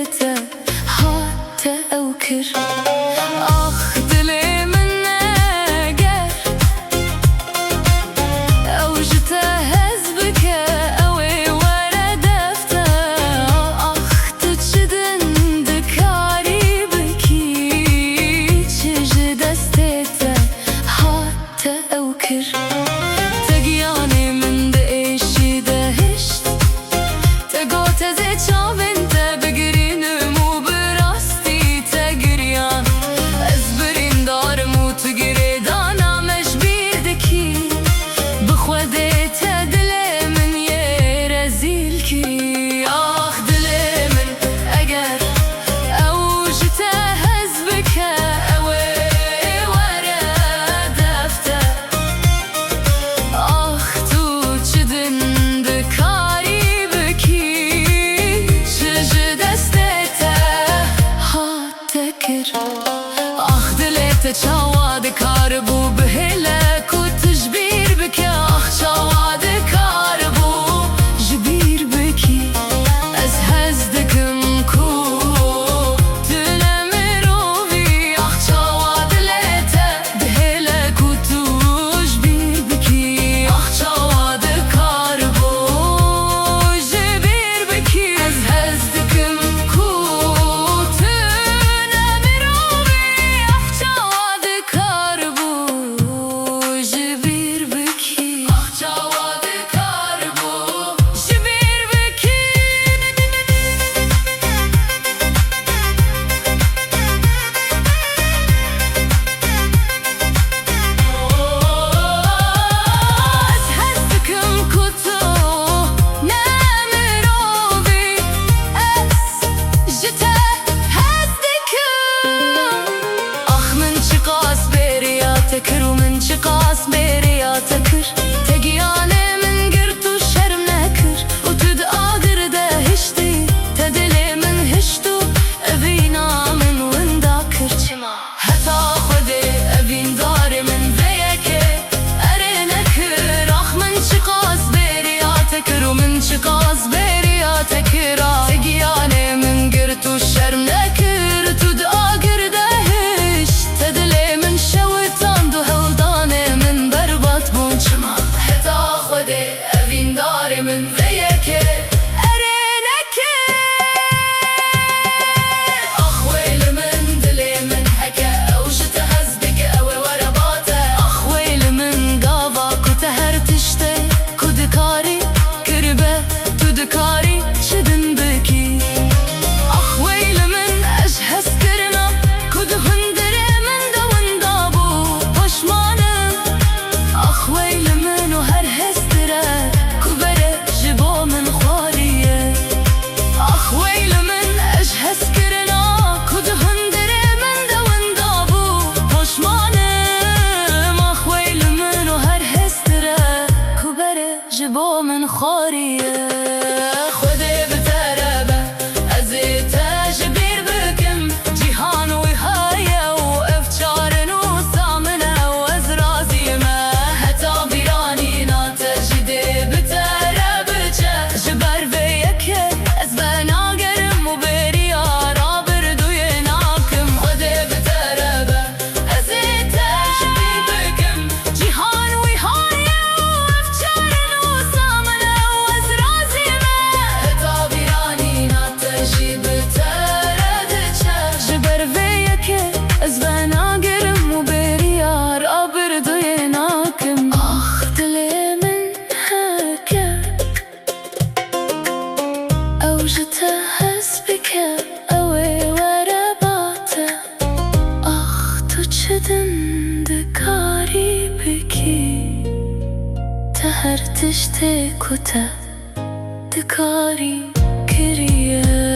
دستيته حتى أوكر آخ دلي من ناقر أوجته هزبك أوي ورا دفته آخ تجدن دكاري بكي تشج دستيته حتى أوكر تقياني من دقيشي دهشت تقوت زيت شاب انت بقرين مو براستي تقريان أزبرين دار مو تقريد أنا مشبير دكي بخوديت دلي من يرزيلكي آخ دلي من أقر أوجته هزبك أوي ورا دفته آخ تو تشدن دكاري بكي شج دستيته حتكر آخ دليت شواد كاربو بهلك وتجبير بك آخ شواد كاربو جبير بكي أزهزدكم كو تلمروبي آخ شواد ليته بهلك وتجبير بكي آخ شواد كاربو جبير بكي أزهزدكم كو تلمروبي آخ شواد كاربو جبير بكي آخ شواد كاربو جبير بكي أزهزدكم كتو نامروبي أسجته هزدكم آخ من شقاس برياتكر ومن شقاس برياتكر تقياني من قرت وشرم نكر وتدقاقر دهشتي تدلي من هشتو أبينا من ونداكر شما هتا خودي أبين داري من ذيكي أرينكر آخ من شقاس برياتكر ومن شقاس برياتكر تقياني من قرت وشرم نكر تدقاقر دهش تدلي من شوتان دو هولداني من بربط بون شما هتا خودي أبين داري من ذيكي أرينكر آخ ويل من دلي من هكا أوجته هزبك أوي ورا باته آخ ويل من قابا كتهر تشتي كدكاري كربه تدكاري شدن بكي آخ ويل من أجهز كرنا كدهندري من دون دابو بشمانم آخ ويل من وهر هستره كبره جبو من خاريه آخ ويل من أجهز كرنا كدهندري من دون دابو بشمانم آخ ويل من وهر هستره كبره جبو من خاريه خودي بتربه أزيته جبير بكم جيهان وهايه وأفشارن وصامنه وأزرازي ما هتا بيراني ناتجدي بتربجه جبر بيكه أزبنا قرم وبريار عبردو يناكم خودي بتربه أزيته جبير بكم جيهان وهايه وأفشارن وصامنه وأزرازي ما هتا بيراني ناتجي بتربجه جبر بيكه أزبنا قرم وبريار عبردو يناكم آخ دلي من هكا أوجته هزبك أوي ورا باته آخ تجدن دكاري بكي تهر تشتي كتا دكاري كريه